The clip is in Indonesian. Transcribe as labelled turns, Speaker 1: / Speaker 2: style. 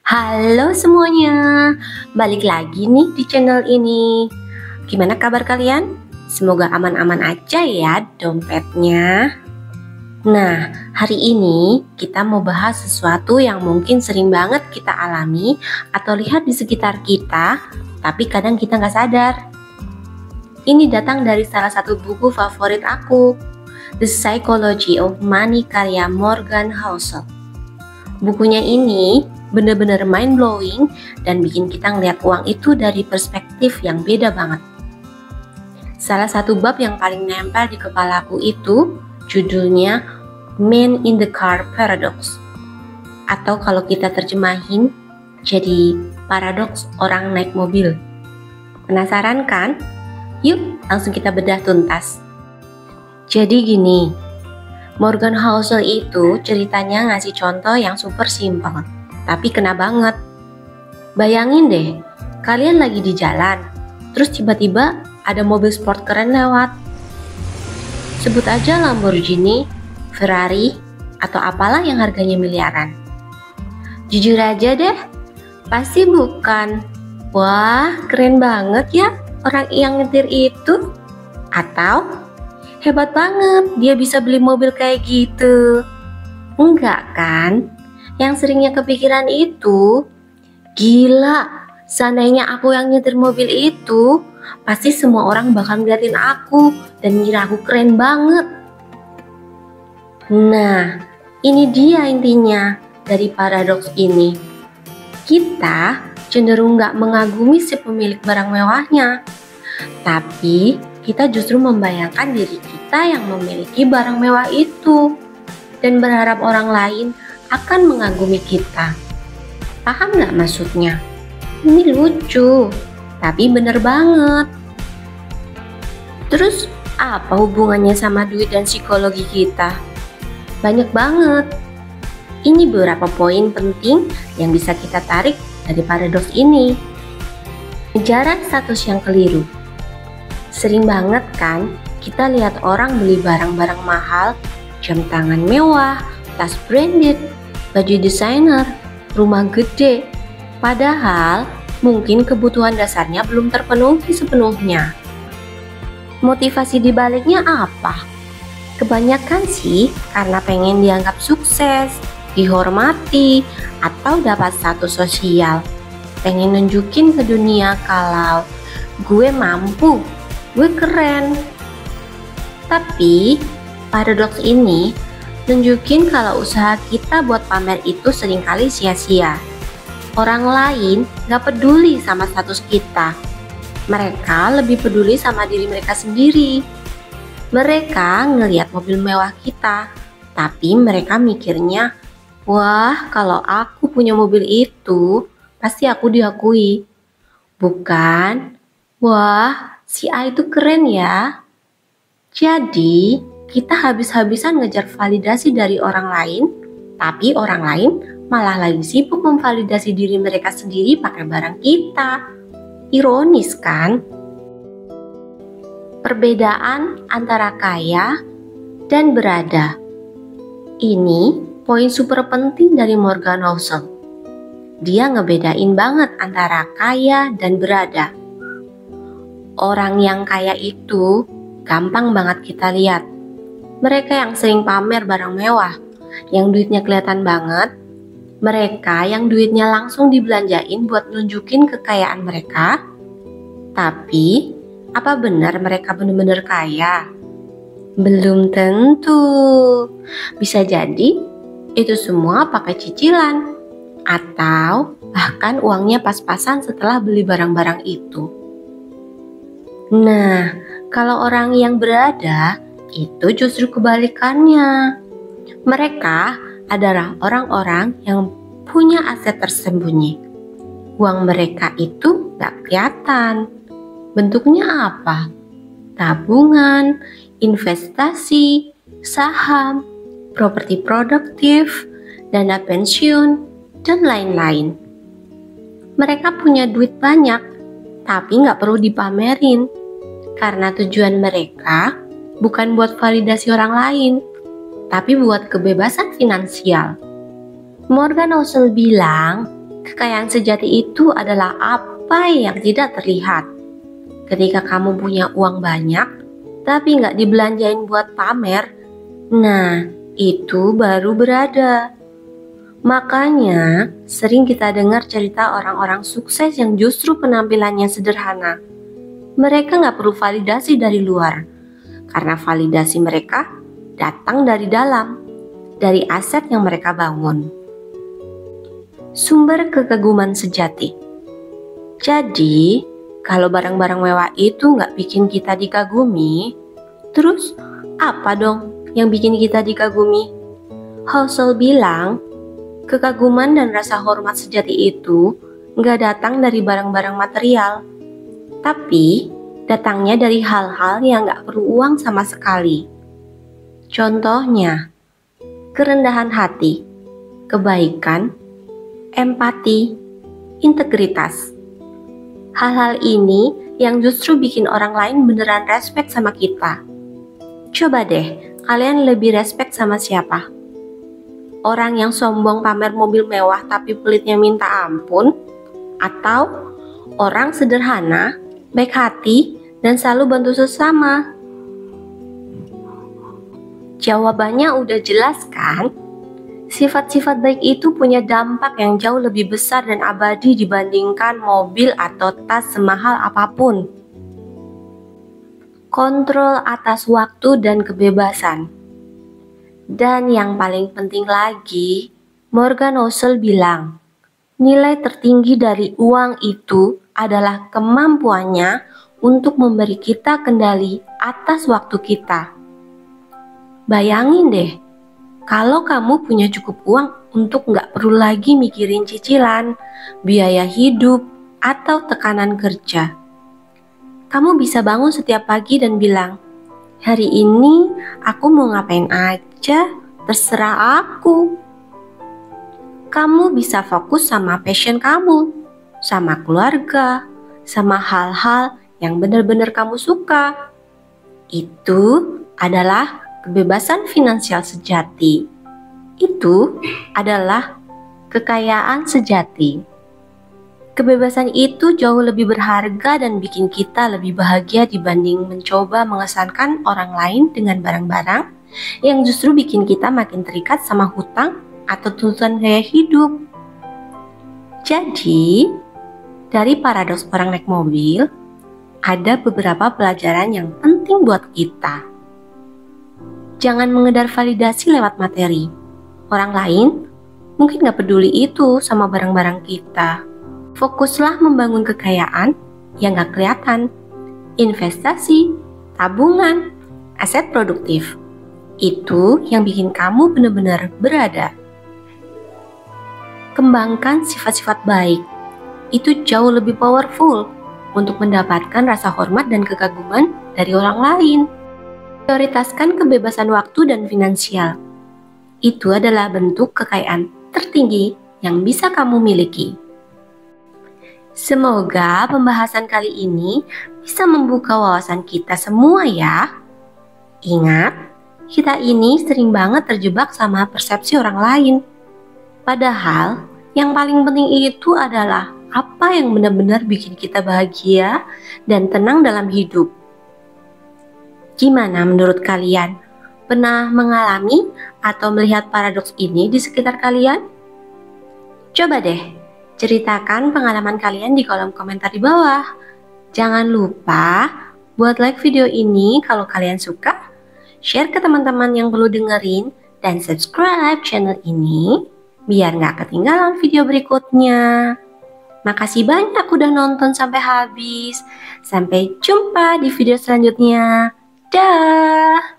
Speaker 1: Halo semuanya, balik lagi nih di channel ini. Gimana kabar kalian? Semoga aman-aman aja ya dompetnya. Nah, hari ini kita mau bahas sesuatu yang mungkin sering banget kita alami atau lihat di sekitar kita, tapi kadang kita nggak sadar. Ini datang dari salah satu buku favorit aku, The Psychology of Money karya Morgan Housel. Bukunya ini bener-bener mind blowing dan bikin kita ngeliat uang itu dari perspektif yang beda banget. Salah satu bab yang paling nempel di kepalaku itu judulnya Man in the Car Paradox, atau kalau kita terjemahin jadi paradoks orang naik mobil. Penasaran kan? Yuk langsung kita bedah tuntas. Jadi gini, Morgan Housel itu ceritanya ngasih contoh yang super simpel, tapi kena banget. Bayangin deh, kalian lagi di jalan, terus tiba-tiba ada mobil sport keren lewat. Sebut aja Lamborghini, Ferrari, atau apalah yang harganya miliaran. Jujur aja deh, pasti bukan, wah keren banget ya orang yang nyetir itu, atau hebat banget dia bisa beli mobil kayak gitu. Enggak kan? Yang seringnya kepikiran itu, gila, seandainya aku yang nyetir mobil itu, pasti semua orang bakal ngeliatin aku dan ngira aku keren banget. Nah, ini dia intinya dari paradoks ini. Kita cenderung nggak mengagumi si pemilik barang mewahnya, tapi kita justru membayangkan diri kita yang memiliki barang mewah itu dan berharap orang lain akan mengagumi kita. Paham nggak maksudnya? Ini lucu, tapi bener banget. Terus apa hubungannya sama duit dan psikologi kita? Banyak banget. Ini beberapa poin penting yang bisa kita tarik dari paradoks ini. Mengejar status yang keliru. Sering banget kan kita lihat orang beli barang-barang mahal, jam tangan mewah, tas branded, baju desainer, rumah gede. Padahal mungkin kebutuhan dasarnya belum terpenuhi sepenuhnya. Motivasi dibaliknya apa? Kebanyakan sih karena pengen dianggap sukses, dihormati, atau dapat status sosial. Pengen nunjukin ke dunia kalau gue mampu, gue keren. Tapi paradoks ini nunjukin kalau usaha kita buat pamer itu seringkali sia-sia. Orang lain gak peduli sama status kita. Mereka lebih peduli sama diri mereka sendiri. Mereka ngelihat mobil mewah kita, tapi mereka mikirnya, wah kalau aku punya mobil itu, pasti aku diakui. Bukan, wah si A itu keren ya. Jadi, kita habis-habisan ngejar validasi dari orang lain, tapi orang lain malah lagi sibuk memvalidasi diri mereka sendiri pakai barang kita. Ironis kan? Perbedaan antara kaya dan berada. Ini poin super penting dari Morgan Housel. Dia ngebedain banget antara kaya dan berada. Orang yang kaya itu gampang banget kita lihat. Mereka yang sering pamer barang mewah, yang duitnya kelihatan banget. Mereka yang duitnya langsung dibelanjain buat nunjukin kekayaan mereka. Tapi, apa benar mereka benar-benar kaya? Belum tentu. Bisa jadi itu semua pakai cicilan, atau bahkan uangnya pas-pasan setelah beli barang-barang itu. Nah, kalau orang yang berada, itu justru kebalikannya. Mereka adalah orang-orang yang punya aset tersembunyi. Uang mereka itu gak kelihatan. Bentuknya apa? Tabungan, investasi, saham, properti produktif, dana pensiun, dan lain-lain. Mereka punya duit banyak, tapi gak perlu dipamerin. Karena tujuan mereka bukan buat validasi orang lain, tapi buat kebebasan finansial. Morgan Housel bilang, Kekayaan sejati itu adalah apa yang tidak terlihat. Ketika kamu punya uang banyak, tapi nggak dibelanjain buat pamer, nah itu baru berada. Makanya sering kita dengar cerita orang-orang sukses yang justru penampilannya sederhana. Mereka nggak perlu validasi dari luar, karena validasi mereka datang dari dalam, dari aset yang mereka bangun. Sumber kekaguman sejati. Jadi, kalau barang-barang mewah itu nggak bikin kita dikagumi, terus apa dong yang bikin kita dikagumi? Husserl bilang, kekaguman dan rasa hormat sejati itu nggak datang dari barang-barang material, tapi datangnya dari hal-hal yang nggak perlu uang sama sekali. Contohnya, kerendahan hati, kebaikan, empati, integritas. Hal-hal ini yang justru bikin orang lain beneran respect sama kita. Coba deh, kalian lebih respect sama siapa? Orang yang sombong pamer mobil mewah tapi pelitnya minta ampun? Atau orang sederhana, baik hati, dan selalu bantu sesama? Jawabannya udah jelas kan? Sifat-sifat baik itu punya dampak yang jauh lebih besar dan abadi dibandingkan mobil atau tas semahal apapun. Kontrol atas waktu dan kebebasan. Dan yang paling penting lagi, Morgan Housel bilang, nilai tertinggi dari uang itu adalah kemampuannya untuk memberi kita kendali atas waktu kita. Bayangin deh, kalau kamu punya cukup uang untuk nggak perlu lagi mikirin cicilan, biaya hidup, atau tekanan kerja. Kamu bisa bangun setiap pagi dan bilang, hari ini aku mau ngapain aja, terserah aku. Kamu bisa fokus sama passion kamu, sama keluarga, sama hal-hal yang benar-benar kamu suka. Itu adalah kebebasan finansial sejati. Itu adalah kekayaan sejati. Kebebasan itu jauh lebih berharga dan bikin kita lebih bahagia dibanding mencoba mengesankan orang lain dengan barang-barang yang justru bikin kita makin terikat sama hutang atau tuntutan gaya hidup. Jadi, dari paradoks orang naik mobil, ada beberapa pelajaran yang penting buat kita. Jangan mengejar validasi lewat materi. Orang lain mungkin gak peduli itu sama barang-barang kita. Fokuslah membangun kekayaan yang gak kelihatan. Investasi, tabungan, aset produktif. Itu yang bikin kamu benar-benar berada. Kembangkan sifat-sifat baik. Itu jauh lebih powerful untuk mendapatkan rasa hormat dan kekaguman dari orang lain. Prioritaskan kebebasan waktu dan finansial. Itu adalah bentuk kekayaan tertinggi yang bisa kamu miliki. Semoga pembahasan kali ini bisa membuka wawasan kita semua ya. Ingat, kita ini sering banget terjebak sama persepsi orang lain. Padahal, yang paling penting itu adalah apa yang benar-benar bikin kita bahagia dan tenang dalam hidup. Gimana menurut kalian? Pernah mengalami atau melihat paradoks ini di sekitar kalian? Coba deh, ceritakan pengalaman kalian di kolom komentar di bawah. Jangan lupa buat like video ini kalau kalian suka, share ke teman-teman yang perlu dengerin, dan subscribe channel ini biar nggak ketinggalan video berikutnya. Makasih banyak udah nonton sampai habis. Sampai jumpa di video selanjutnya. Dah.